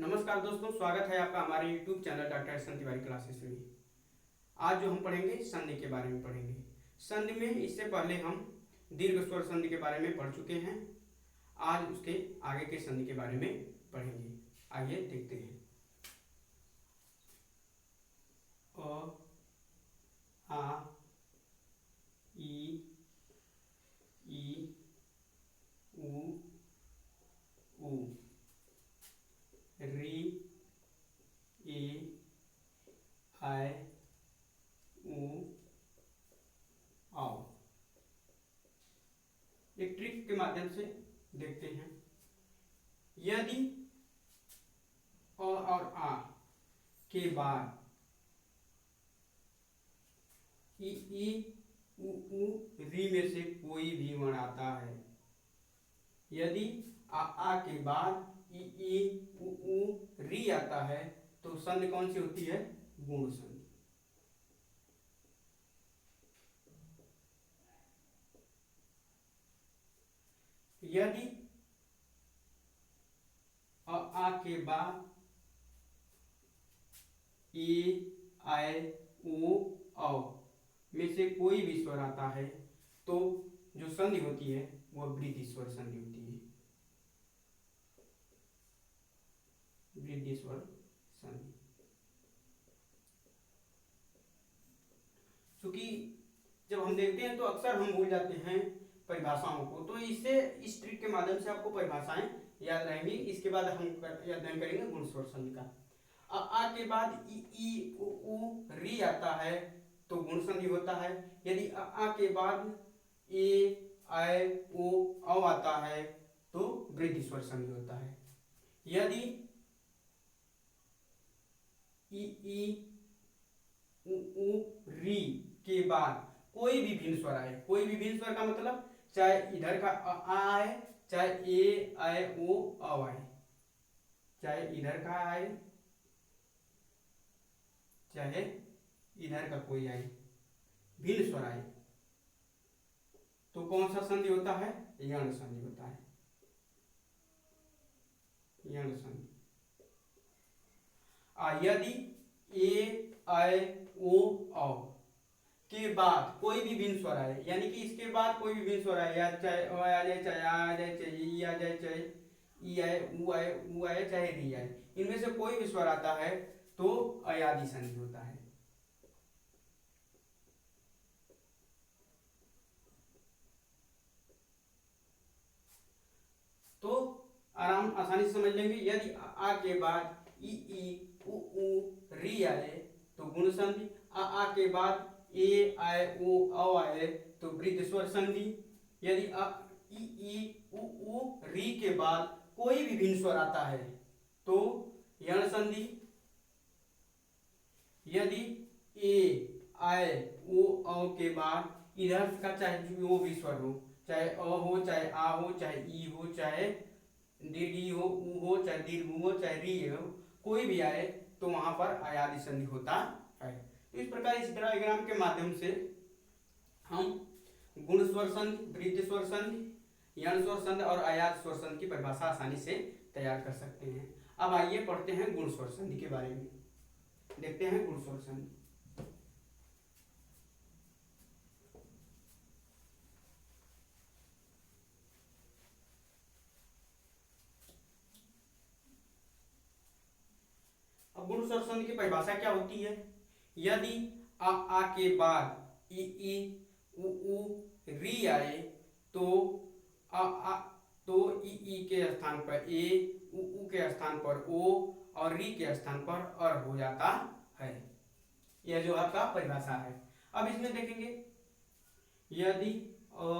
नमस्कार दोस्तों, स्वागत है आपका हमारे YouTube channel doctor S Tiwari classes में। आज जो हम पढ़ेंगे संधि के बारे में पढ़ेंगे। संधि में इससे पहले हम दीर्घ स्वर संधि के बारे में पढ़ चुके हैं। आज उसके आगे के संधि के बारे में पढ़ेंगे। आइए देखते हैं। अ, आ, ई, उ, री, ए, आई, उ, आओ। एक ट्रिक के माध्यम से देखते हैं। यदि अ और आ के बाद ई, उ, री में से कोई भी वर्ण आता है, यदि आ के बाद ई, उ, री आता है तो संधि कौन सी होती है? गुण संधि। यदि आ के बाद ए, आई, ओ, औ में से कोई भी स्वर आता है तो जो संधि होती है वह वृद्धि स्वर संधि होती है। वृद्धि स्वर संधि। क्योंकि जब हम देखते हैं तो अक्सर हम भूल जाते हैं परिभाषाओं को, तो इससे इस ट्रिक के माध्यम से आपको परिभाषाएं याद रहेंगी। इसके बाद हम अध्ययन करेंगे गुण स्वर संधि का। आ के बाद ई, उ, री आता है तो गुण संधि होता है। यदि आ के बाद ए, आई, ओ आता है तो वृद्धि स्वर संधि होता है। यदि ई, उ, री के बाद कोई भी भिन्न स्वर आए, कोई भी भिन्न स्वर का मतलब चाहे इधर का आ आए, चाहे ए, आई, ओ आए, चाहे इधर का आए चाहे इधर का कोई आए, भिन्न स्वर आए तो कौन सा संधि होता है? यण संधि होता है। यण संधि। यदि ए, आई, ओ के बाद कोई भी भिन्न स्वर आए, यानी कि इसके बाद कोई भी भिन्न स्वर आए, या चाहे अ आ जाए, चाहे आ जाए, चाहे ई आ जाए, चाहे ई आए, उ आए, चाहे री आए, इनमें से कोई भी स्वर आता है तो अयादि संधि होता है। तो आसानी से समझ लेंगे। यदि आ के बाद ई, उ, री आए तो गुण संधि। आ के बाद ए, आई, ओ आए तो वृद्धि स्वर संधि। यदि ई, उ, री के बाद कोई भी भिन्न स्वर आता है तो यण संधि। यदि ए, आई, ओ के बाद इधर का चाहे जो भी स्वर हो, चाहे अ हो, चाहे आ हो, चाहे ई हो, चाहे दीर्घ ई हो, उ हो, चाहे दीर्घ उ हो, चाहे री हो, कोई भी आए तो वहां पर अयादि संधि होता है। तो इस प्रकार इस डायग्राम के माध्यम से हम गुण स्वर संधि, वृद्धि स्वर संधि, यण स्वर संधि और अयाद स्वर संधि की परिभाषा आसानी से तैयार कर सकते हैं। अब आइए पढ़ते हैं गुण स्वर संधि के बारे में। देखते हैं गुण स्वर संधि। अब गुण स्वर संधि की परिभाषा क्या होती है? यदि आ के बाद ई, उ, री आए तो तो ई के स्थान पर ए, उ के स्थान पर ओ और री के स्थान पर अर हो जाता है। यह जो आपका परिभाषा है। अब इसमें देखेंगे, यदि अ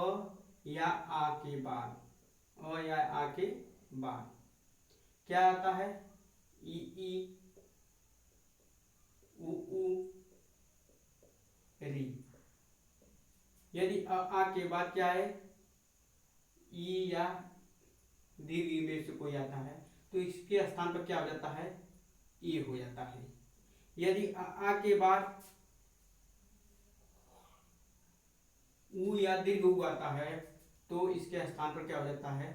या आ के बाद, अ या आ के बाद क्या आता है? ई, उ, री। यदि आ के बाद क्या है? ई या दीर्घ ई में से कोई आता है तो इसके स्थान पर क्या हो जाता है? ए हो जाता है। यदि आ के बाद उ या दीर्घ उ आता है तो इसके स्थान पर क्या हो जाता है?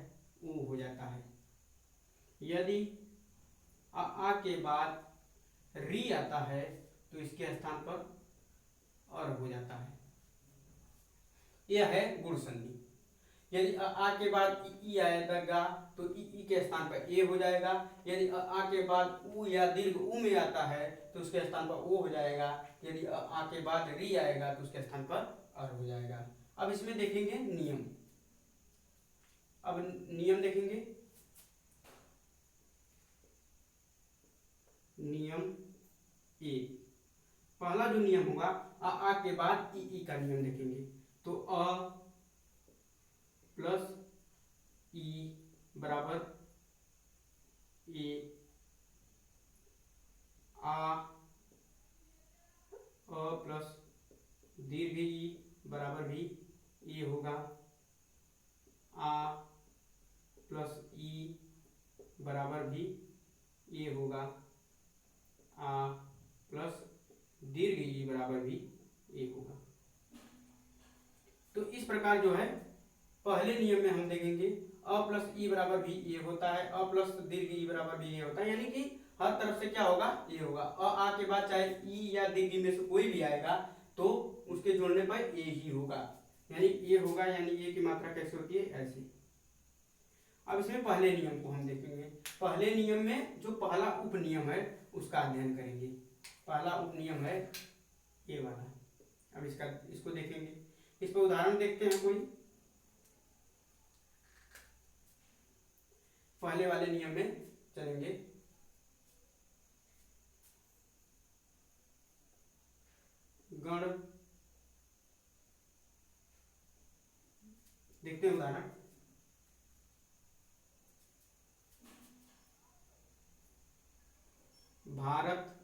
उ हो जाता है। यदि आ के बाद री आता है तो इसके स्थान पर और हो जाता है। यह है गुण संधि। यदि आ के बाद ई आएगा तो ई के स्थान पर ए हो जाएगा। यदि आ के बाद उ या दीर्घ उ में आता है तो उसके स्थान पर ओ हो जाएगा। यदि आ के बाद री आएगा तो उसके स्थान पर अर हो जाएगा। अब इसमें देखेंगे नियम। अब नियम देखेंगे। नियम एक, पहला जो नियम होगा आ के बाद ई का नियम देखेंगे। तो अ प्लस ई बराबर ए, आ प्लस दीर्घ ई बराबर भी ए होगा। आ प्लस ई बराबर भी ए होगा। आ प्लस दीर्घ ई बराबर भी ए होगा। तो इस प्रकार जो है पहले नियम में हम देखेंगे अ प्लस ई बराबर भी ए होता है, अ प्लस दीर्घ ई बराबर भी ए होता है, यानी कि हर तरफ से क्या होगा ए होगा। आ के बाद चाहे ई या दीर्घ में से कोई भी आएगा तो उसके जोड़ने पर ए ही होगा, यानी ए होगा, यानी ए की मात्रा कैसे होती है ऐसे। अब इसमें पहले नियम को हम देखेंगे। पहले नियम में जो पहला उप नियम है उसका अध्ययन करेंगे। पहला उप नियम है ये वाला। अब इसको देखेंगे। इस पर उदाहरण देखते हैं कोई। पहले वाले नियम में चलेंगे। गण, देखते हैं उदाहरण। Bharat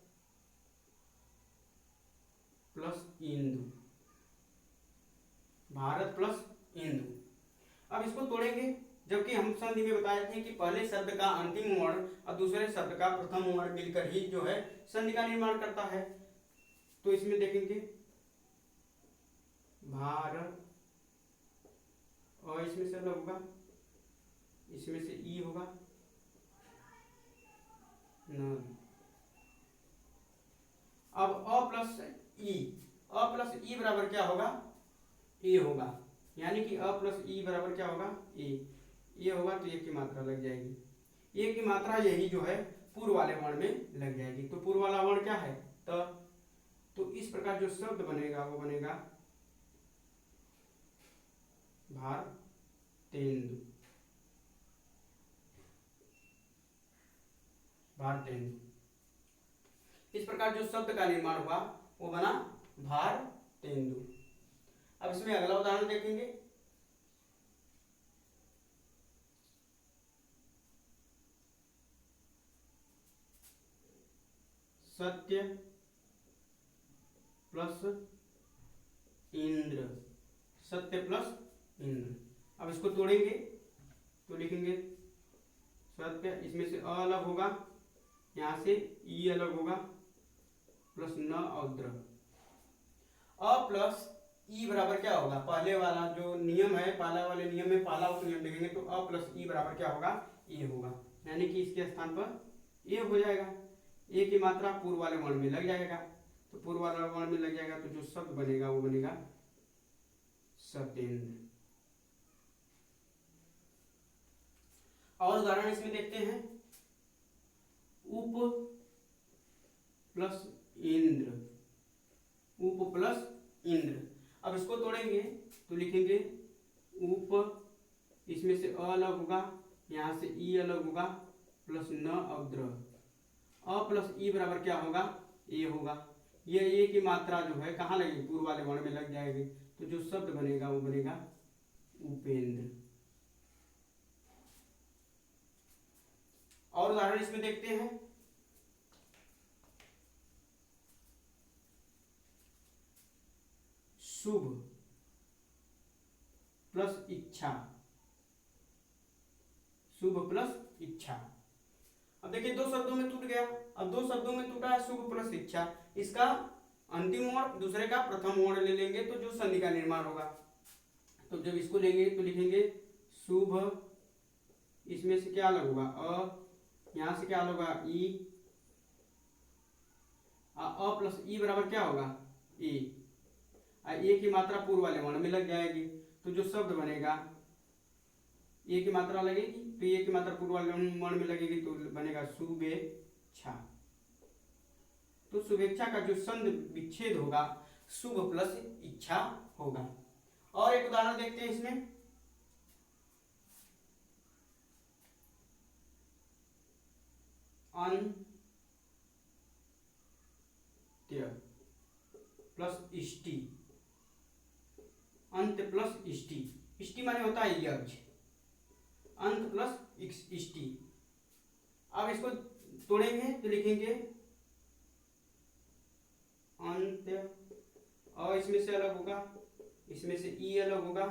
plus Indu, Bharat plus Indu. अब इसको तोड़ेंगे, जबकि हम संधि में बताए थे कि पहले शब्द का अंतिम वर्ण और दूसरे शब्द का प्रथम वर्ण मिलकर ही जो है संधि का निर्माण करता है। तो इसमें देखेंगे भारत, और इसमें से अलग होगा, इसमें से ई होगा न। अब अ प्लस ई बराबर क्या होगा ए होगा, यानी कि अ प्लस ई बराबर क्या होगा ए होगा। तो ए की मात्रा लग जाएगी। ए की मात्रा यही जो है पूर्व वाले वर्ण में लग जाएगी। तो पूर्व वाला वर्ण क्या है त। तो इस प्रकार जो शब्द बनेगा वो बनेगा भारतेंदु, भारतेंदु। इस प्रकार जो शब्द का निर्माण हुआ वो बना भारतेंदु। अब इसमें अगला उदाहरण देखेंगे। सत्य प्लस इंद्र, सत्य प्लस इंद्र। अब इसको तोड़ेंगे तो लिखेंगे सत्य, इसमें से अ अलग होगा, यहां से ई अलग होगा, प्लस न और द्र। अ प्लस ई बराबर क्या होगा, पहले वाला जो नियम है, पहला वाले नियम में पहला उप नियम देखेंगे तो अ प्लस ई बराबर क्या होगा ए होगा, यानी कि इसके स्थान पर ए हो जाएगा। ए की मात्रा पूर्व वाले वर्ण में लग जाएगा। तो पूर्व वाले वर्ण में लग जाएगा तो जो शब्द बनेगा वो बनेगा सत्येंद्र। और उदाहरण इसमें देखते हैं। उप प्लस इंद्र, उप प्लस इंद्र। अब इसको तोड़ेंगे तो लिखेंगे उप, इसमें से अ अलग होगा, यहां से ई अलग होगा, प्लस न और द्र। अ प्लस ई बराबर क्या होगा ए होगा। ये ए की मात्रा जो है कहाँ लगेगी पूर्व वाले वर्ण में लग जाएगी। तो जो शब्द बनेगा वो बनेगा उपेंद्र। और उदाहरण इसमें देखते हैं। शुभ प्लस इच्छा, शुभ प्लस इच्छा। अब देखिए दो शब्दों में टूट गया। अब दो शब्दों में टूटा है शुभ प्लस इच्छा, इसका अंतिम वर्ण दूसरे का प्रथम वर्ण ले लेंगे तो जो संधि का निर्माण होगा। तो जब इसको लेंगे तो लिखेंगे शुभ, इसमें से क्या अलग होगा अ, यहाँ से क्या होगा ई, अ प्लस ई बराबर क्या होगा ए, ए की मात्रा पूर्व वाले वर्ण में लग जाएगी, तो जो शब्द बनेगा ए की मात्रा लगेगी, तो ए की मात्रा पूर्व वाले वर्ण में लगेगी तो बनेगा शुभेच्छा। तो शुभेच्छा का जो संधि विच्छेद होगा शुभ प्लस इच्छा होगा। और एक उदाहरण देखते हैं इसमें, अंत्य प्लस इष्टि, अंत प्लस इष्टि, इष्टि माने होता है यज्ञ, अंत प्लस इष्टि। अब इसको तोड़ेंगे तो लिखेंगे अंत्य, और इसमें से अलग होगा, इसमें से ई अलग होगा,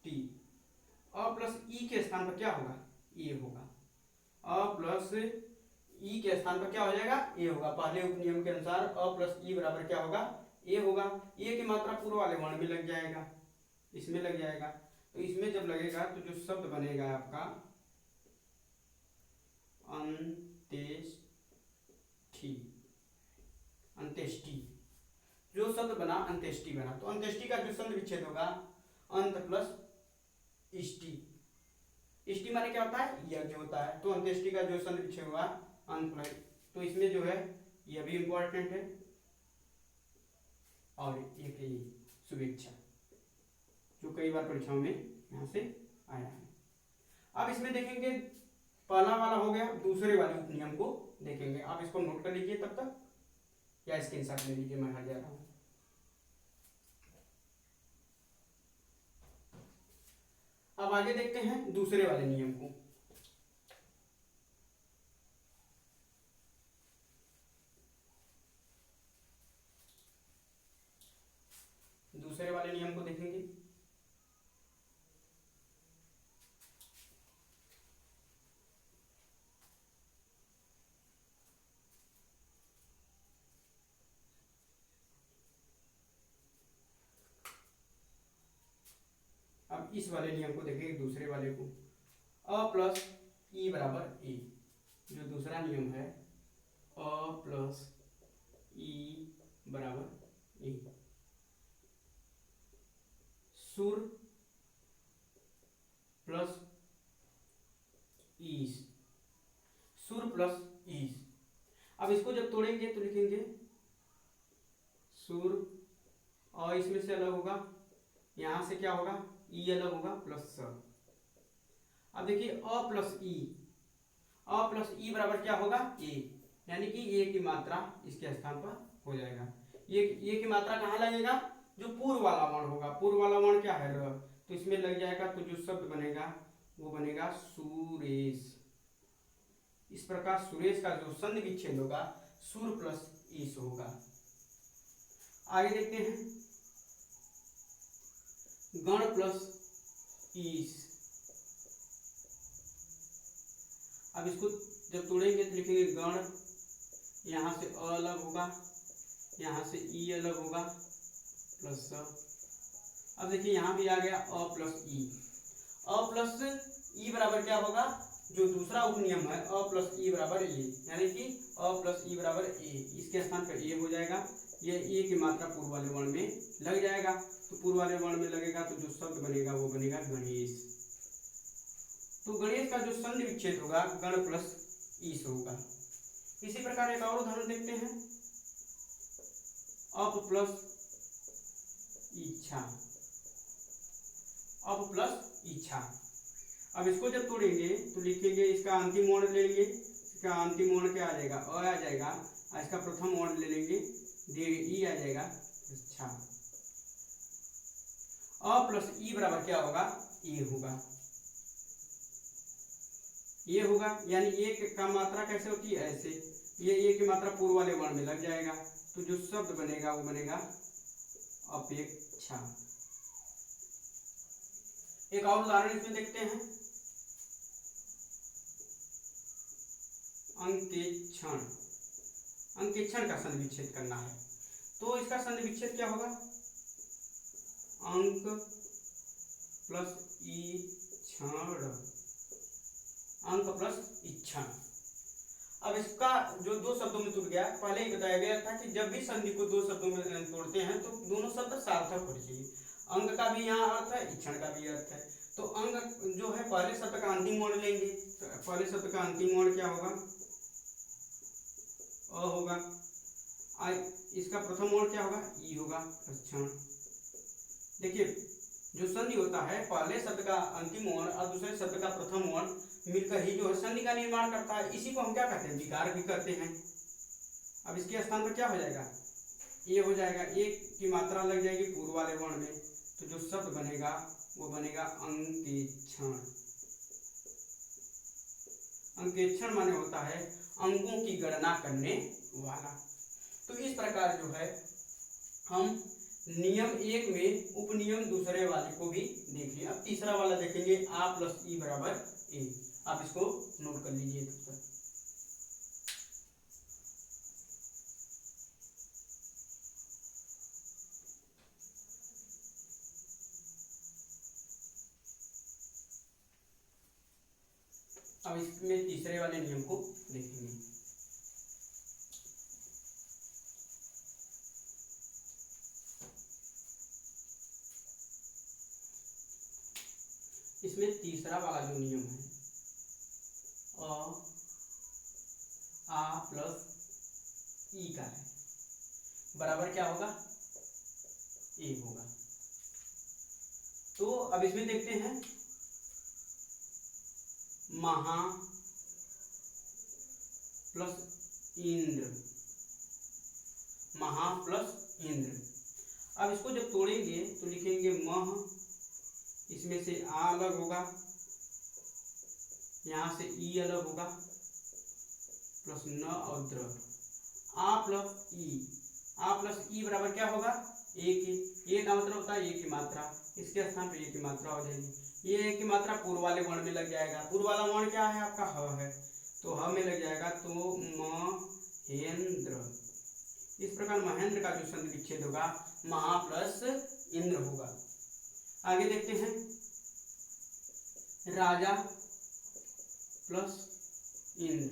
टी, अ प्लस ई के स्थान पर क्या होगा ए होगा, अ प्लस ई के स्थान पर क्या हो जाएगा ए होगा। पहले उपनियम के अनुसार अ प्लस ई बराबर क्या होगा ए होगा। ए की मात्रा पूर्व वाले वर्ण में लग जाएगा, इसमें लग जाएगा, तो इसमें जब लगेगा तो जो शब्द बनेगा आपका अंत्येष्टि, अंत्येष्टि, जो शब्द बना अंत्येष्टि बना। तो अंत्येष्टि का जो संधि विच्छेद होगा अंत प्लस इष्टि, इष्टि माने क्या होता है यज्ञ होता है, तो अंत्येष्टि का जो संधि विच्छेद होगा अंत प्लस, तो इसमें जो है यह भी इंपॉर्टेंट है। और एक शुभेच्छा जो कई बार परीक्षाओं में यहाँ से आया है। अब इसमें देखेंगे पहला वाला हो गया, दूसरे वाले उपनियम को देखेंगे। आप इसको नोट कर लीजिए तब तक, या स्क्रीनशॉट ले लीजिए, मैं हट जा रहा हूँ। अब आगे देखते हैं दूसरे वाले नियम को। दूसरे वाले नियम को देखेंगे। अब इस वाले नियम को देखेंगे, दूसरे वाले को, अ प्लस ई बराबर ए, जो दूसरा नियम है अ प्लस ई बराबर ए, सुर प्लस ईस, सुर प्लस ईस। अब इसको जब तोड़ेंगे तो लिखेंगे सुर, और इसमें से अलग होगा, यहां से क्या होगा ई अलग होगा प्लस स। अब देखिए अ प्लस ई, अ प्लस ई बराबर क्या होगा ए, यानी कि ए की मात्रा इसके स्थान पर हो जाएगा। ये की मात्रा कहाँ लगेगा, जो पूर्व वाला वर्ण होगा, पूर्व वाला वर्ण क्या है र, तो इसमें लग जाएगा, तो जो शब्द बनेगा वो बनेगा सुरेश। इस प्रकार सुरेश का जो संधि विच्छेद होगा सुर प्लस ईस होगा। आगे देखते हैं गण प्लस ईस। अब इसको जब तोड़ेंगे तो लिखेंगे गण, यहाँ से अ अलग होगा, यहाँ से ई अलग होगा प्लस स। अब देखिए यहाँ भी आ गया अ प्लस ई, अ प्लस ई बराबर क्या होगा, जो दूसरा उपनियम है अ प्लस ई बराबर ए, यानी कि अ प्लस ई बराबर ए, इसके स्थान पर ए हो जाएगा। ये ए की मात्रा पूर्व वाले वर्ण में लग जाएगा, तो पूर्व वाले वर्ण में लगेगा तो जो शब्द बनेगा वो बनेगा गणेश। तो गणेश का जो संधि विच्छेद होगा गण प्लस ईस होगा। इसी प्रकार एक और उदाहरण देखते हैं, अप प्लस इच्छा, अप प्लस इच्छा। अब इसको जब तोड़ेंगे तो लिखेंगे, इसका अंतिम वर्ण ले लेंगे, इसका अंतिम वर्ण क्या आ जाएगा अ आ जाएगा, और इसका प्रथम वर्ण ले लेंगे ई आ जाएगा इच्छा। अ प्लस ई बराबर क्या होगा ए होगा, ये होगा, यानी ए का मात्रा कैसे होती है ऐसे, ये ए की मात्रा पूर्व वाले वर्ण में लग जाएगा, तो जो शब्द बनेगा वो बनेगा अपेक्षा। एक और उदाहरण इसमें देखते हैं, अंकेक्षण, अंकेक्षण का संधि विच्छेद करना है, तो इसका संधि विच्छेद क्या होगा, अंक प्लस ई क्षण, अंक प्लस इच्छा। अब इसका जो दो शब्दों में टूट गया, पहले ही बताया गया था कि जब भी संधि को दो शब्दों में तोड़ते हैं तो दोनों शब्द सार्थक होने चाहिए। अंक का भी यहाँ अर्थ है, इक्षण का भी अर्थ है। तो अंक जो है पहले शब्द का अंतिम वर्ण लेंगे, तो पहले शब्द का अंतिम वर्ण क्या होगा, अ होगा। इसका प्रथम वर्ण क्या होगा, ई होगा, क्षण। देखिए जो संधि होता है, पहले शब्द का अंतिम वर्ण और दूसरे शब्द का प्रथम वर्ण मिलकर ही जो है संधि का निर्माण करता है। इसी को हम क्या कहते हैं, विकार भी करते हैं। अब इसके स्थान पर क्या हो जाएगा, ये हो जाएगा, एक की मात्रा लग जाएगी पूर्व वाले वर्ण में, तो जो शब्द बनेगा वो बनेगा अंकेक्षण। अंकेक्षण माने होता है अंकों की गणना करने वाला। तो इस प्रकार जो है हम नियम एक में उपनियम दूसरे वाले को भी देख लिया। अब तीसरा वाला देखेंगे, आ प्लस ई बराबर ए। आप इसको नोट कर लीजिए तब तक। अब इसमें तीसरे वाले नियम को देखेंगे। इसमें तीसरा वाला जो नियम है, आ प्लस ई का है, बराबर क्या होगा, ए होगा। तो अब इसमें देखते हैं, महा प्लस इंद्र, महा प्लस इंद्र। अब इसको जब तोड़ेंगे तो लिखेंगे मह, इसमें से आ अलग होगा, यहां से ई अलग होगा, प्लस न और द्र। आ प्लस ई बराबर क्या होगा, ए की। ए का मतलब होता है ए की मात्रा, इसके स्थान पे ए की मात्रा हो जाएगी। ये ए की मात्रा पूर्व वाले वर्ण में लग जाएगा। पूर्व वाला वर्ण क्या है आपका, ह है, तो ह में लग जाएगा, तो महेंद्र। इस प्रकार महेंद्र का जो संधि विच्छेद होगा महा प्लस इंद्र होगा। आगे देखते हैं, राजा प्लस इंद्र।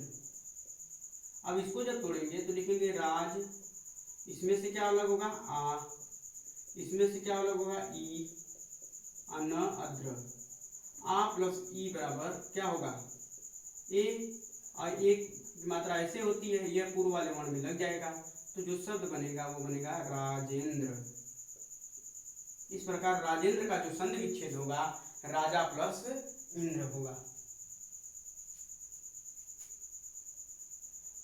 अब इसको जब तोड़ेंगे तो लिखेंगे राज, इसमें से क्या अलग होगा, आ, इसमें से क्या अलग होगा, ई, अन अद्र। आ प्लस ई बराबर क्या होगा, ए, और एक मात्रा ऐसे होती है, यह पूर्व वाले वर्ण में लग जाएगा, तो जो शब्द बनेगा वो बनेगा राजेंद्र। इस प्रकार राजेंद्र का जो संधि विच्छेद होगा राजा प्लस इंद्र होगा।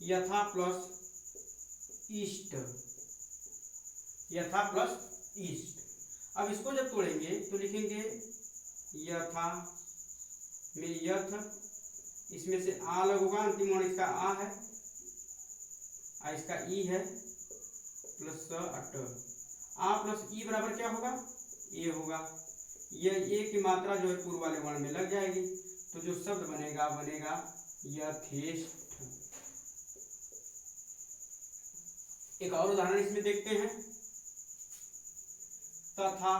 यथा प्लस ईस्ट, यथा प्लस ईस्ट। अब इसको जब तोड़ेंगे तो लिखेंगे यथा में यथ, इसमें से आ अलग होगा, अंतिम वर्ण इसका आ है, इसका ई है, प्लस अट। आ प्लस ई बराबर क्या होगा, ए होगा। यह ए की मात्रा जो है पूर्व वाले वर्ण में लग जाएगी, तो जो शब्द बनेगा बनेगा यथेष्ट। एक और उदाहरण इसमें देखते हैं, तथा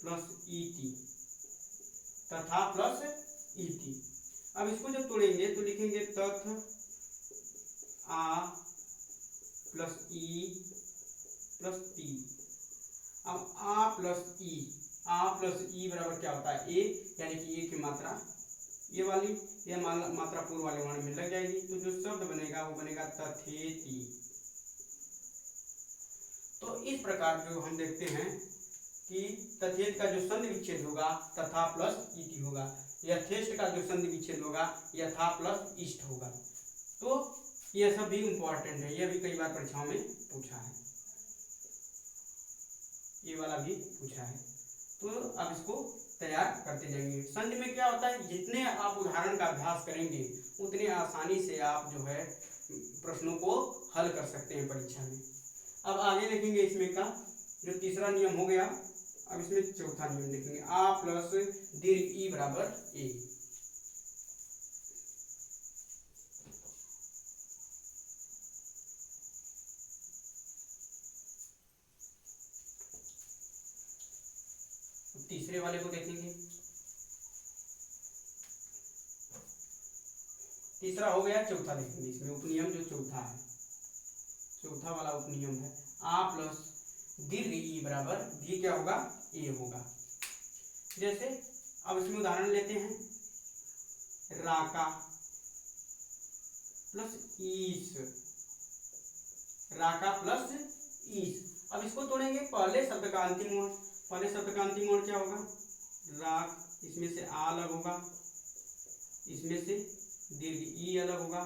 प्लस ईटी, तथा प्लस ईटी। अब इसको जब तोड़ेंगे तो लिखेंगे तथ आ प्लस ई प्लस टी। अब आ प्लस ई बराबर क्या होता है, ए, यानी कि ए की मात्रा ये वाली, यह मात्रा पूर्व वाले वर्ण में लग जाएगी, तो जो शब्द बनेगा वो बनेगा तथेति। तो इस प्रकार जो हम देखते हैं कि तथेत का जो संधि विच्छेद होगा तथा प्लस ईटी होगा, यथेष्ट का जो संधि विच्छेद होगा यथा प्लस इष्ट होगा। तो यह सब भी इंपॉर्टेंट है, यह भी कई बार परीक्षाओं में पूछा है, ये वाला भी पूछा है। तो अब इसको तैयार करते जाएंगे। संधि में क्या होता है, जितने आप उदाहरण का अभ्यास करेंगे उतने आसानी से आप जो है प्रश्नों को हल कर सकते हैं परीक्षा में। अब आगे देखेंगे, इसमें का जो तीसरा नियम हो गया, अब इसमें चौथा नियम देखेंगे, आ प्लस दीर्घ ई बराबर ए। तीसरे वाले को देखेंगे, तीसरा हो गया। चौथा देखेंगे इसमें उपनियम जो चौथा है, चौथा वाला उपनियम है आ प्लस दीर्घ ई बराबर भी क्या होगा, ए होगा। जैसे अब इसमें उदाहरण लेते हैं, राका प्लस ईस, राका प्लस ईस। अब इसको तोड़ेंगे, पहले शब्द का अंतिम मोड़, पहले शब्द का अंतिम मोड़ क्या होगा, राक, इसमें से आ अलग होगा, इसमें से दीर्घ ई अलग होगा,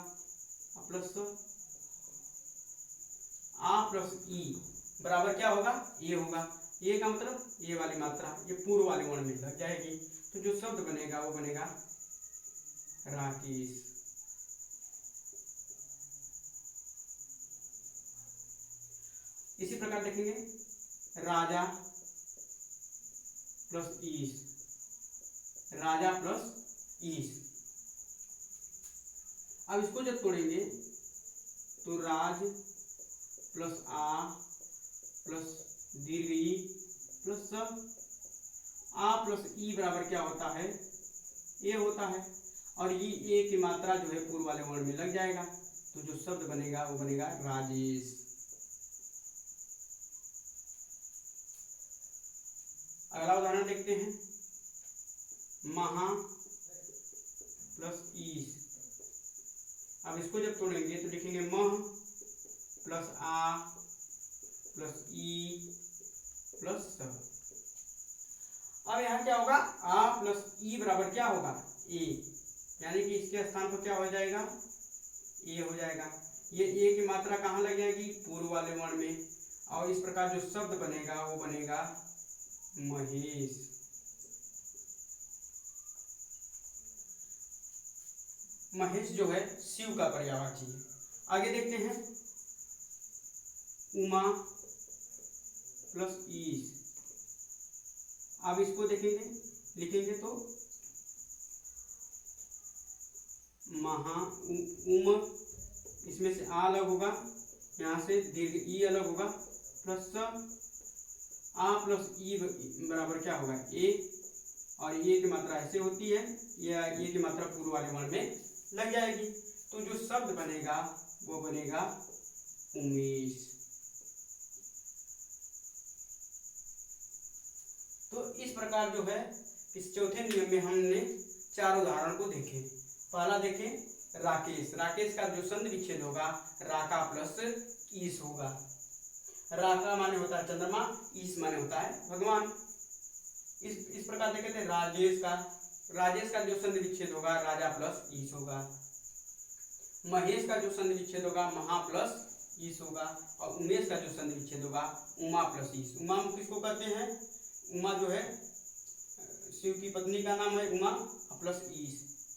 प्लस ई बराबर क्या होगा, ये होगा। ये का मतलब ये वाली मात्रा ये पूर्व वाले वर्ण में लग जाएगी, तो जो शब्द बनेगा वो बनेगा राकेश। इसी प्रकार देखेंगे, राजा प्लस ईस, राजा प्लस ईस। अब इसको जब तोड़ेंगे तो राज प्लस आ प्लस दीर्घ ई प्लस आ प्लस ई बराबर क्या होता है, ए होता है। और ये ए की मात्रा जो है पूर्व वाले वर्ण में लग जाएगा, तो जो शब्द बनेगा वो बनेगा राजेश। अगला उदाहरण देखते हैं, महा प्लस ईस। अब इसको जब तोड़ेंगे तो लिखेंगे मह प्लस आ प्लस ई प्लस स। अब यहाँ क्या होगा, आ प्लस ई बराबर क्या होगा, ए, यानी कि इसके स्थान पर क्या हो जाएगा, ए हो जाएगा। ये ए की मात्रा कहाँ लग जाएगी, पूर्व वाले वर्ण में। और इस प्रकार जो शब्द बनेगा वो बनेगा महेश। महेश जो है शिव का पर्यायवाची है। आगे देखते हैं, उमा प्लस ईस। अब इसको देखेंगे, लिखेंगे तो महा उम, इसमें से आ अलग होगा, यहाँ से दीर्घ ई अलग होगा, प्लस आ प्लस ई बराबर क्या होगा, ए। और ये की मात्रा ऐसे होती है, ये की मात्रा पूर्व वाले वर्ण में लग जाएगी, तो जो शब्द बनेगा वो बनेगा उमेश। तो इस प्रकार जो है इस चौथे नियम में हमने 4 उदाहरण को देखे। पहला देखें राकेश, राकेश का जो संधि विच्छेद होगा राका प्लस ईस होगा। राका माने होता है चंद्रमा, ईस माने होता है भगवान। इस प्रकार देखे थे राजेश का जो संधि विच्छेद होगा राजा प्लस ईस होगा। महेश का जो संधि विच्छेद होगा महा प्लस ईस होगा। और उमेश का जो संधि विच्छेद होगा उमा प्लस ईस। उमा किसको कहते हैं, उमा जो है शिव की पत्नी का नाम है उमा, प्लस ईस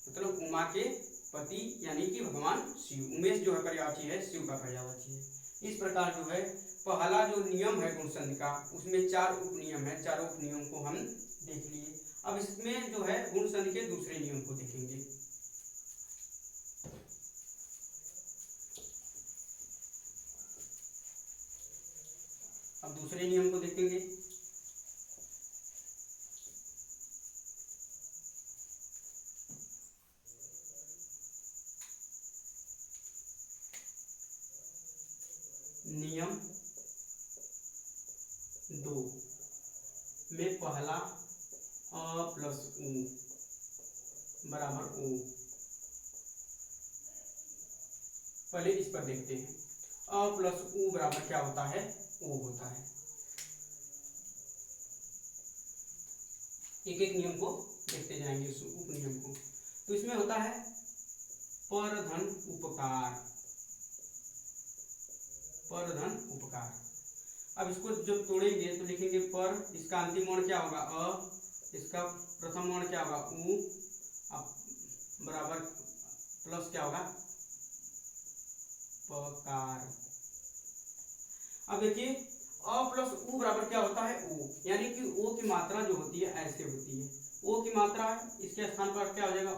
मतलब उमा के पति यानी कि भगवान शिव। उमेश जो है पर्यायवाची है, शिव का पर्यायवाची है। इस प्रकार जो है पहला जो नियम है गुण संधि का, उसमें 4 उपनियम है, चारों उपनियम को हम देख लिए। अब इसमें जो है गुण संधि के दूसरे नियम को देखेंगे। अब दूसरे नियम को देखेंगे। नियम 2 में पहला अ प्लस उ बराबर ओ। पहले इस पर देखते हैं, अ प्लस उ बराबर क्या होता है, ओ होता है। एक एक नियम को देखते जाएंगे, उपनियम को। तो इसमें होता है पर धन उपकार, पर धन उपकार। अब इसको जब तोड़ेंगे तो लिखेंगे पर, इसका अंतिम वर्ण क्या होगा अ, इसका प्रथम वर्ण क्या होगा उ, बराबर प्लस क्या होगा पकार। अब देखिए अ प्लस उ बराबर क्या होता है ओ, यानी कि ओ की मात्रा जो होती है ऐसे होती है। ओ की मात्रा है, इसके स्थान पर क्या हो जाएगा ओ,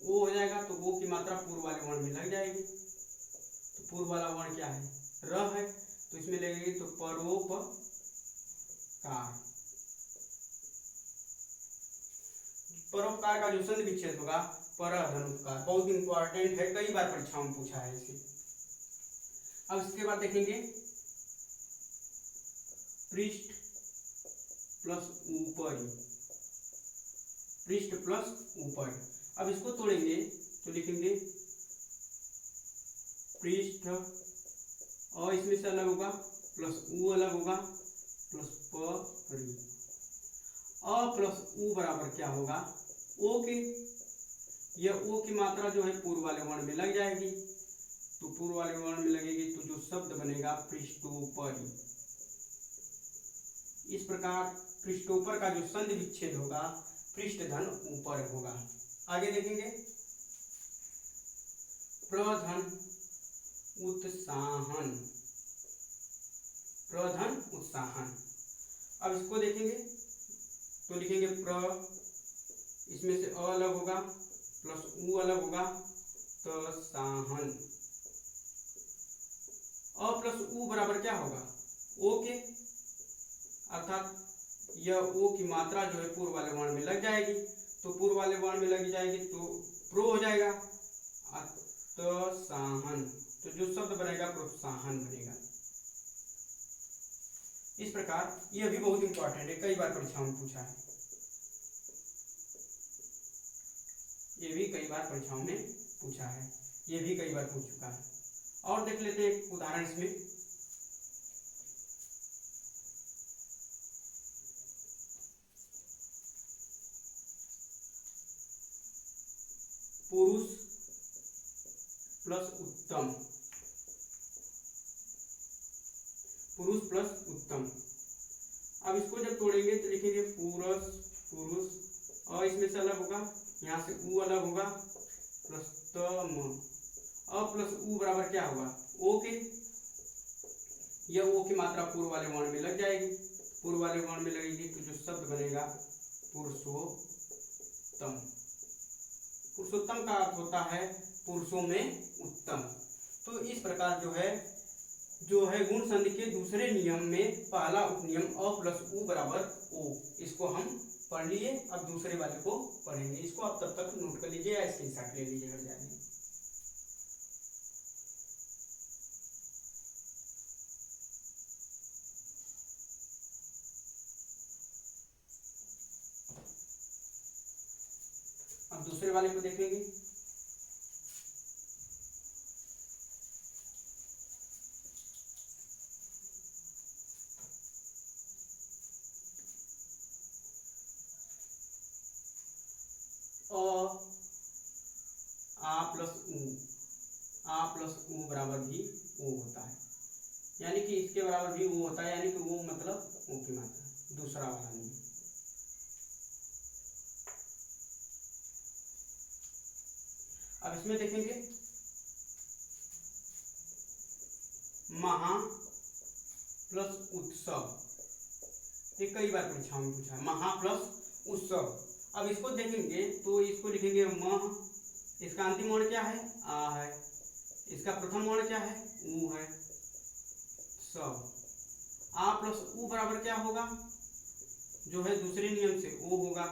ओ हो जाएगा तो ओ की मात्रा पूर्व वाले वर्ण में लग जाएगी। तो पूर्व वाला वर्ण क्या है, र है, तो इसमें लगेगी तो परोपकार। परोपकार का जो संधि विच्छेद होगा पर धन उपकार, बहुत इंपॉर्टेंट है, कई बार परीक्षाओं में पूछा है इसे। अब इसके बाद देखेंगे पृष्ठ प्लस ऊपरी, पृष्ठ प्लस ऊपर। अब इसको तोड़ेंगे तो लिखेंगे पृष्ठ, और इसमें से अलग होगा प्लस ऊ अलग होगा प्लस परी, अ प्लस ऊ बराबर क्या होगा ओ के। यह ओ की मात्रा जो है पूर्व वाले वर्ण में लग जाएगी, तो पूर्व वाले वर्ण में लगेगी तो जो शब्द बनेगा पृष्ठोपरी। इस प्रकार पृष्ठोपर का जो संधि विच्छेद होगा पृष्ठ धन ऊपर होगा। आगे देखेंगे प्रधन उत्साहन, प्रधन उत्साहन। अब इसको देखेंगे तो लिखेंगे प्र, इसमें से अ अलग होगा प्लस ऊ अलग होगा तो साहन, अ प्लस ऊ बराबर क्या होगा ओ के, अर्थात यह ओ की मात्रा जो है पूर्व वाले वर्ण में लग जाएगी, तो पूर्व वाले वर्ण में लग जाएगी तो प्रो हो जाएगा अत्साहन, तो जो शब्द बनेगा प्रोत्साहन बनेगा। इस प्रकार यह भी बहुत इंपॉर्टेंट है, कई बार परीक्षाओं में पूछा है, ये भी कई बार परीक्षाओं में पूछा है, ये भी कई बार पूछ चुका है। और देख लेते हैं एक उदाहरण इसमें। पुरुष प्लस उत्तम, पुरुष प्लस उत्तम। अब इसको जब तोड़ेंगे तो लिखेंगे पुरुष, पुरुष, और इसमें से अलग होगा, यहाँ से ऊ अलग होगा प्लस तम, अ प्लस ऊ बराबर क्या होगा ओ के। यह ओ की मात्रा पूर्व वाले वर्ण में लग जाएगी, पूर्व वाले वर्ण में लगेगी तो जो शब्द बनेगा पुरुषोत्तम। पुरुषोत्तम का अर्थ होता है पुरुषों में उत्तम। तो इस प्रकार जो है गुण संधि के दूसरे नियम में पहला उपनियम अ प्लस ऊ बराबर ओ, इसको हम पढ़ लिए। अब दूसरे वाले को पढ़ेंगे, इसको आप तब तक नोट कर लीजिए या स्क्रीनशॉट ले लीजिए घर जाके। अब दूसरे वाले को देखेंगे। आ प्लस ऊ बराबर भी ओ होता है, यानी कि इसके बराबर भी वो होता है, यानी कि वो मतलब ओ की मात्रा, दूसरा वाला नहीं। अब इसमें देखेंगे महा प्लस उत्सव, ये कई बार परीक्षाओं में पूछा है, महा प्लस उत्सव। अब इसको देखेंगे तो इसको लिखेंगे मह, इसका अंतिम वर्ण क्या है आ है, इसका प्रथम वर्ण क्या है ऊ है, सब। आ प्लस ऊ बराबर क्या होगा, जो है दूसरे नियम से ओ होगा,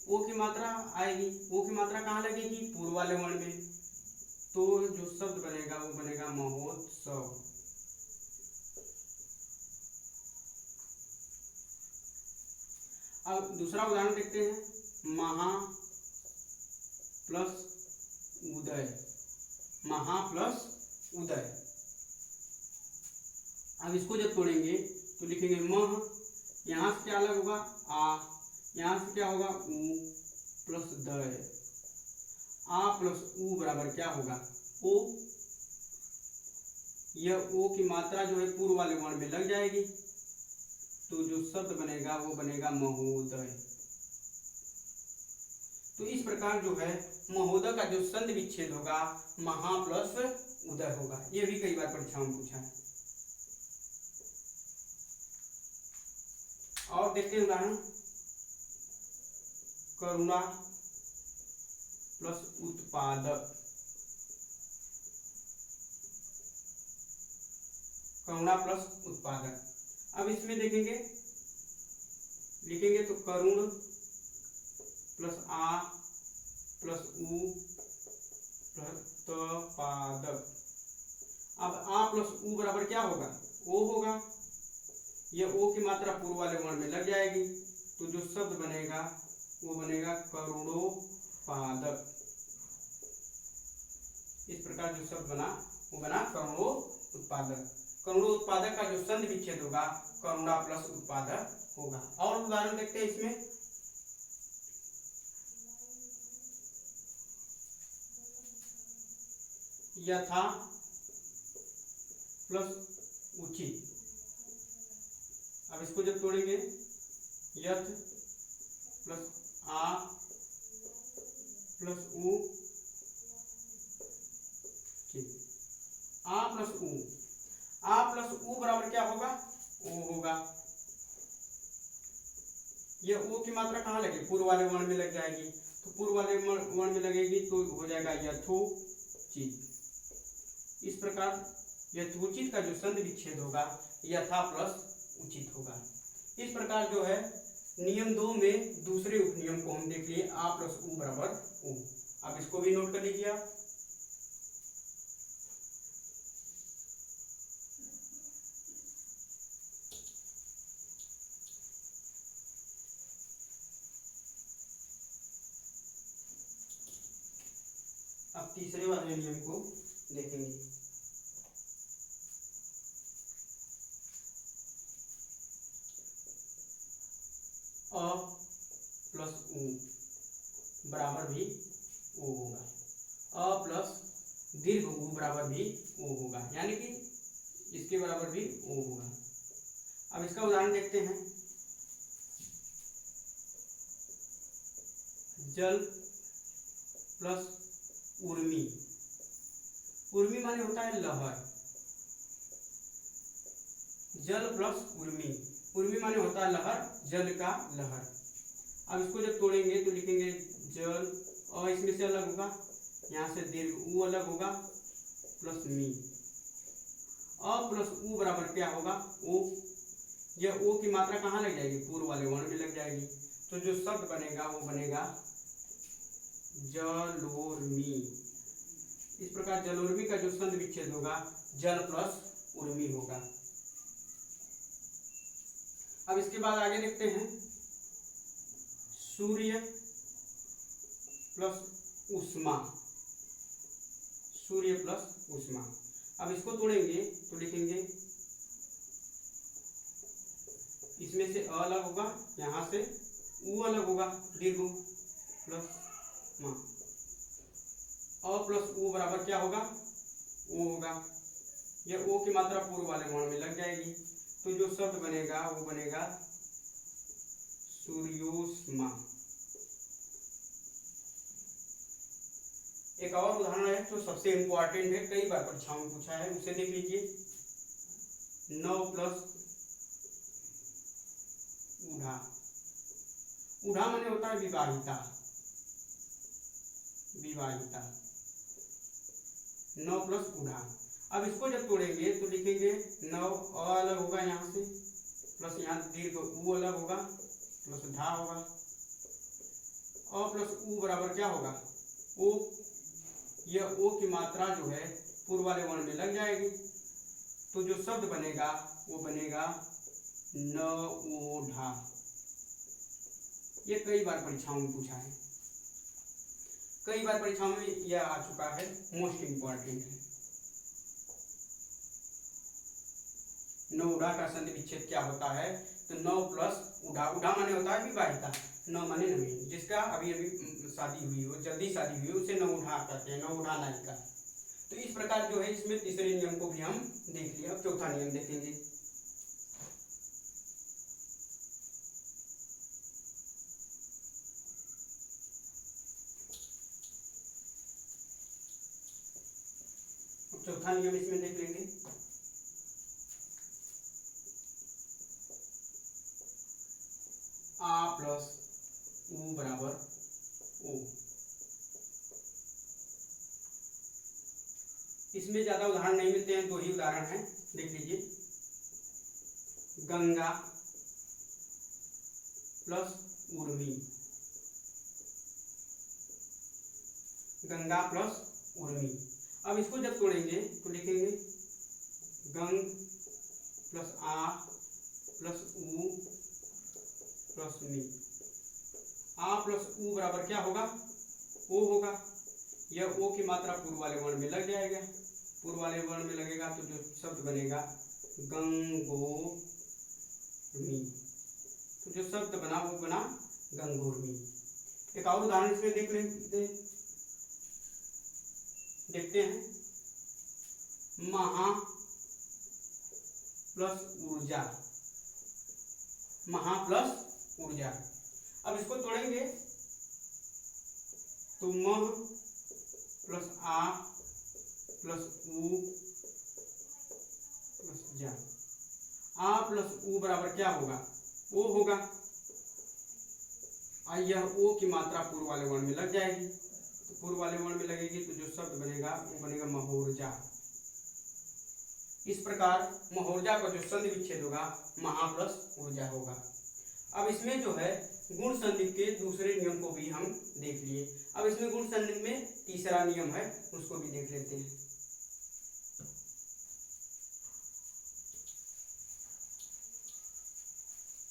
ओ की मात्रा आएगी, ओ की मात्रा कहाँ लगेगी पूर्व वाले वर्ण में, तो जो शब्द बनेगा वो बनेगा महोत्सव। अब दूसरा उदाहरण देखते हैं, महा प्लस उदय, महा प्लस उदय। अब इसको जब तोड़ेंगे तो लिखेंगे मह, यहाँ से क्या अलग होगा आ, यहाँ से क्या होगा ऊ प्लस दय, आ प्लस ऊ बराबर क्या होगा ओ। यह ओ की मात्रा जो है पूर्व वाले वर्ण में लग जाएगी, तो जो शब्द बनेगा वो बनेगा महोदय। तो इस प्रकार जो है महोदय का जो संधि विच्छेद होगा महा प्लस उदय होगा, ये भी कई बार परीक्षाओं में पूछा है। और देखते हैं उदाहरण, करुणा प्लस उत्पादक, करुणा प्लस उत्पादक। अब इसमें देखेंगे लिखेंगे तो करुण प्लस आ प्लस उ प्लस उत्पादक। अब आ प्लस उ बराबर क्या होगा, ओ होगा। ये ओ की मात्रा पूर्व वाले वर्ण में लग जाएगी, तो जो शब्द बनेगा वो बनेगा करुणोत्पादक। इस प्रकार जो शब्द बना वो बना करुणोत्पादक। करुणोत्पादक का जो संधि विच्छेद होगा करुणा प्लस उत्पादक होगा। और उदाहरण देखते हैं इसमें। यथा प्लस उचित। अब इसको जब तोड़ेंगे, यथ प्लस आ प्लस उ, आ प्लस उ, आ प्लस उ बराबर क्या होगा, ओ होगा। ये ओ की मात्रा कहाँ लगे, पूर्व वाले वर्ण में लग जाएगी, तो पूर्व वाले वर्ण में लगेगी तो हो जाएगा यथोचित। इस प्रकार यथोचित का जो संधि विच्छेद होगा यथा प्लस उचित होगा। इस प्रकार जो है नियम 2 में दूसरे उपनियम को हम देख लिए, आ प्लस उ बराबर ओ। आप इसको भी नोट कर लीजिए आप। अब तीसरे वाले नियम को देखेंगे। अ प्लस उ बराबर भी ओ होगा। अ प्लस दीर्घ उ बराबर भी ओ होगा, यानी कि इसके बराबर भी ओ होगा। अब इसका उदाहरण देखते हैं। जल प्लस उर्मी। उर्मी माने होता है लहर। जल प्लस उर्मी, उर्मी माने होता है लहर, जल का लहर। अब इसको जब तोड़ेंगे तो लिखेंगे जल, और इसमें से अलग होगा, यहाँ से दीर्घ उ अलग होगा प्लस मी। अ प्लस उ बराबर क्या होगा, ओ। यह ओ की मात्रा कहाँ लग जाएगी, पूर्व वाले वर्ण में लग जाएगी, तो जो शब्द बनेगा वो बनेगा जलोर्मी। इस प्रकार जलोर्मी का जो संधि विच्छेद होगा जल प्लस उर्मी होगा। अब इसके बाद आगे देखते हैं। सूर्य प्लस उष्मा, सूर्य प्लस उष्मा। अब इसको तोड़ेंगे तो लिखेंगे, इसमें से अ अलग होगा, यहाँ से उ अलग होगा, दीर्घ प्लस मा। अ प्लस उ बराबर क्या होगा, ओ होगा। यह ओ की मात्रा पूर्व वाले वर्ण में लग जाएगी, तो जो शब्द बनेगा वो बनेगा सूर्योष्मा। एक और उदाहरण है जो सबसे इंपॉर्टेंट है, कई बार परीक्षाओं में पूछा है, उसे देख लीजिए। 9 प्लस ऊढ़ा। ऊढ़ा माने होता है विवाहिता, विवाहिता। 9 प्लस ऊढ़ा। अब इसको जब तोड़ेंगे तो लिखेंगे 9, अ अलग होगा यहाँ से, प्लस यहाँ दीर्घ उ अलग होगा, प्लस धा होगा। अ प्लस उ बराबर क्या होगा, ओ। यह ओ की मात्रा जो है पूर्व वाले वर्ण में लग जाएगी, तो जो शब्द बनेगा वो बनेगा न ओढ़ा। ये कई बार परीक्षाओं में पूछा है, कई बार परीक्षाओं में यह आ चुका है, मोस्ट इंपॉर्टेंट है। न उड़ा का संधि विच्छेद क्या होता है, तो 9 प्लस उड़ा। उड़ा माने होता है विवाहिता, 9 माने नवीन, जिसका अभी अभी शादी हुई हो, जल्दी शादी हुई हो, उसे नवउढ़ा कहते हैं, नवउढ़ा नायिका। तो इस प्रकार जो है इसमें तीसरे नियम को भी हम देख लिया। अब चौथा नियम देखेंगे। चौथा नियम इसमें देख लेंगे। आ प्लस उ बराबर ओ। इसमें ज्यादा उदाहरण नहीं मिलते हैं, 2 ही उदाहरण हैं, देख लीजिए। गंगा प्लस उर्मी। गंगा प्लस उर्मी। अब इसको जब तोड़ेंगे तो लिखेंगे गंग प्लस आ प्लस उ प्लस मी। आ प्लस उ बराबर क्या होगा, ओ होगा। यह ओ की मात्रा पूर्व वाले वर्ण में लग जाएगा, पूर्व वाले वर्ण में लगेगा तो जो शब्द बनेगा गंगोमी। तो जो शब्द बना वो बना गंगोर्मी। एक और उदाहरण इसमें देखते हैं। महा प्लस ऊर्जा, महा प्लस ऊर्जा। अब इसको तोड़ेंगे तो मह प्लस आ प्लस उ प्लस जा। आ प्लस उ बराबर क्या होगा, ओ होगा। यह ओ की मात्रा पूर्व वाले वर्ण में लग जाएगी, तो पूर्व वाले वर्ण में लगेगी तो जो शब्द बनेगा वो बनेगा महोर्जा। इस प्रकार महोर्जा का जो संधि विच्छेद होगा महा प्लस ऊर्जा होगा। अब इसमें जो है गुण संधि के दूसरे नियम को भी हम देख लिए। अब इसमें गुण संधि में तीसरा नियम है, उसको भी देख लेते हैं।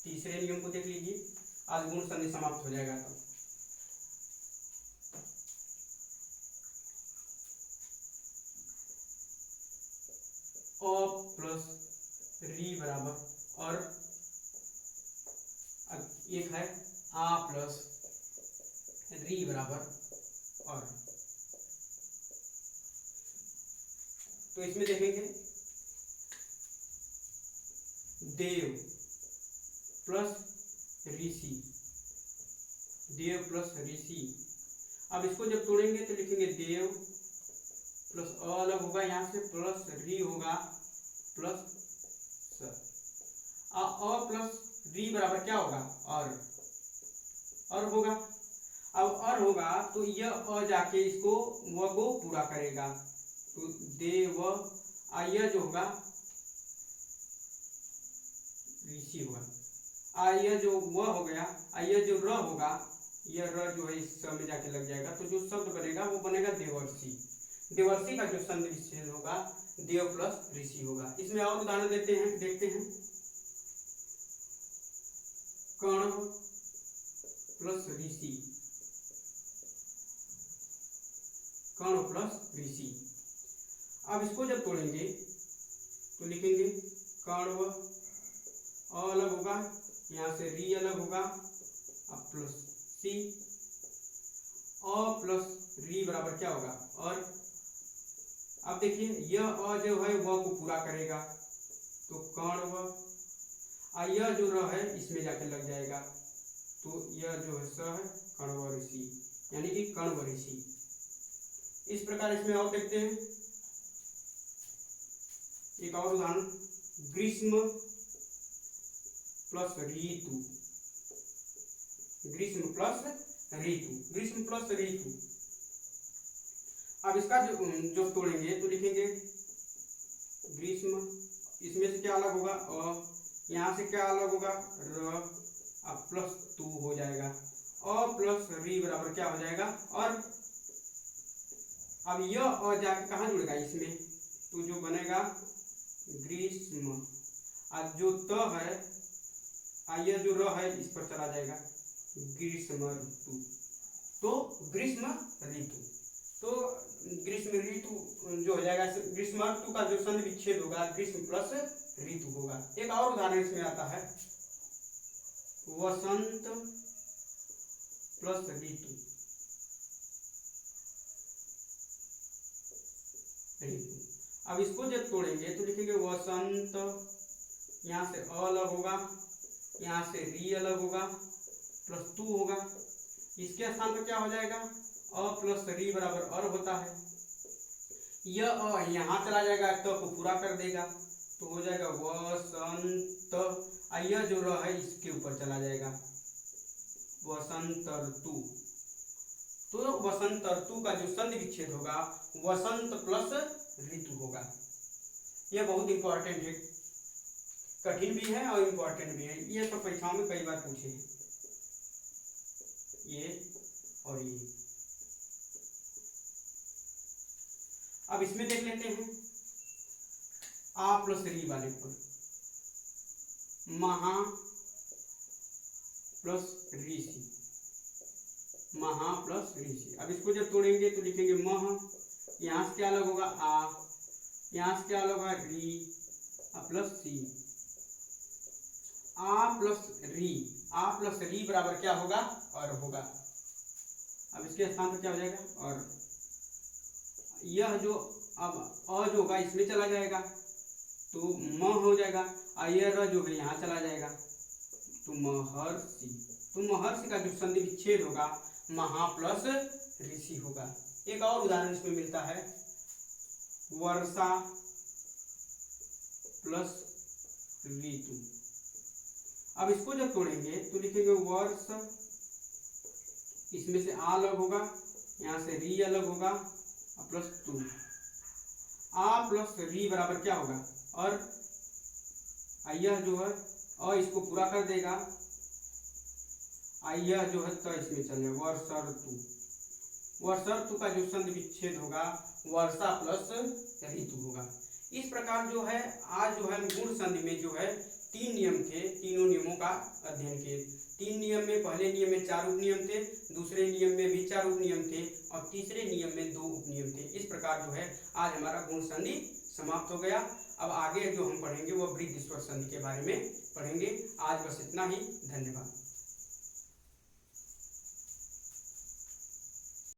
तीसरे नियम को देख लीजिए, आज गुण संधि समाप्त हो जाएगा। तो अ प्लस री बराबर और एक है आ प्लस री बराबर और। तो इसमें देखेंगे देव प्लस ऋषि, देव प्लस ऋषि। अब इसको जब तोड़ेंगे तो लिखेंगे देव प्लस अ अलग होगा, यहाँ से प्लस री होगा प्लस स। अ प्लस री बराबर क्या होगा, और होगा। अब और होगा तो यह अ जाके इसको व को पूरा करेगा, तो देव यह जो होगा ऋषि होगा। यह जो व हो गया, यह जो र होगा, यह र जो है इस स में जाके लग जाएगा, तो जो शब्द बनेगा वो बनेगा देवर्षि। देवर्षि का जो संधि विच्छेद होगा देव प्लस ऋषि होगा। इसमें और उदाहरण देखते हैं। कर्ण प्लस ऋषि, कर्ण प्लस ऋषि। अब इसको जब तोड़ेंगे तो लिखेंगे कर्ण अलग होगा, यहाँ से री अलग होगा, अब प्लस सी। अ प्लस री बराबर क्या होगा, और। अब देखिए यह अ जो है वह को पूरा करेगा, तो कर्ण व। यह जो र है इसमें जाके लग जाएगा, तो यह जो है स है कर्ण व ऋषि, यानी कि कर्ण व ऋषि। इस प्रकार इसमें और देखते हैं एक और उदाहरण। ग्रीष्म प्लस ऋतु, ग्रीष्म प्लस ऋतु, ग्रीष्म प्लस ऋतु। अब इसका जो तोड़ेंगे तो लिखेंगे ग्रीष्म, इसमें से क्या अलग होगा अ, यहाँ से क्या अलग होगा र, अब प्लस तू हो जाएगा। अ प्लस री बराबर क्या हो जाएगा, और। अब यह अ जाके कहाँ जुड़ेगा इसमें, तो जो बनेगा ग्रीष्म। अब जो त है यह जो र है इस पर चला जाएगा ग्रीष्म ऋतु, तो ग्रीष्म ऋतु। तो ग्रीष्म ऋतु जो हो जाएगा, ग्रीष्म ऋतु का जो संधि विच्छेद होगा ग्रीष्म प्लस ऋतु होगा। एक और उदाहरण इसमें आता है वसंत प्लस ऋतु, अब इसको जब तोड़ेंगे तो लिखेंगे वसंत, यहाँ से अ अलग होगा, यहाँ से री अलग होगा, प्लस तू होगा। इसके स्थान पर क्या हो जाएगा, अ प्लस री बराबर और होता है। यह अ यहाँ चला जाएगा, त को पूरा कर देगा, तो हो जाएगा वसंत। यह जो र है इसके ऊपर चला जाएगा वसंत ऋतु। तो वसंत ऋतु का जो संधि विच्छेद होगा वसंत प्लस ऋतु होगा। यह बहुत इंपॉर्टेंट है, कठिन भी है और इंपॉर्टेंट भी है। ये सब परीक्षाओं में कई बार पूछे हैं, ये और ये। अब इसमें देख लेते हैं आ प्लस री वाले पर, महा प्लस ऋषि, महा प्लस ऋषि। अब इसको जब तोड़ेंगे तो लिखेंगे मह, यहाँ से क्या अलग होगा आ, यहाँ से क्या अलग होगा री प्लस सी, आ प्लस री बराबर क्या होगा और होगा। अब इसके स्थान पर क्या हो जाएगा और, यह जो अब अ जो होगा इसमें चला जाएगा तो म हो जाएगा, यह र जो है यहाँ चला जाएगा तो महर्षि। तो महर्षि का जो संधि विच्छेद होगा महा प्लस ऋषि होगा। एक और उदाहरण इसमें मिलता है, वर्षा प्लस ऋतु। अब इसको जब तोड़ेंगे तो लिखेंगे वर्ष, इसमें से आ अलग होगा, यहाँ से री अलग होगा प्लस टू, आ प्लस री बराबर क्या होगा और यह जो है इसको पूरा कर देगा, यह जो है तो इसमें चल जाएगा वर्षर्तु। वर्षर्तु का जो संधि विच्छेद होगा वर्षा प्लस ऋतु होगा। इस प्रकार जो है आज जो है गुण संधि में जो है 3 नियम थे, तीनों नियमों का अध्ययन किए। 3 नियम में, पहले नियम में 4 उपनियम थे, दूसरे नियम में भी 4 उपनियम थे और तीसरे नियम में 2 उपनियम थे। इस प्रकार जो है आज हमारा गुण संधि समाप्त हो गया। अब आगे जो हम पढ़ेंगे वो वृद्धि स्वर संधि के बारे में पढ़ेंगे। आज बस इतना ही, धन्यवाद।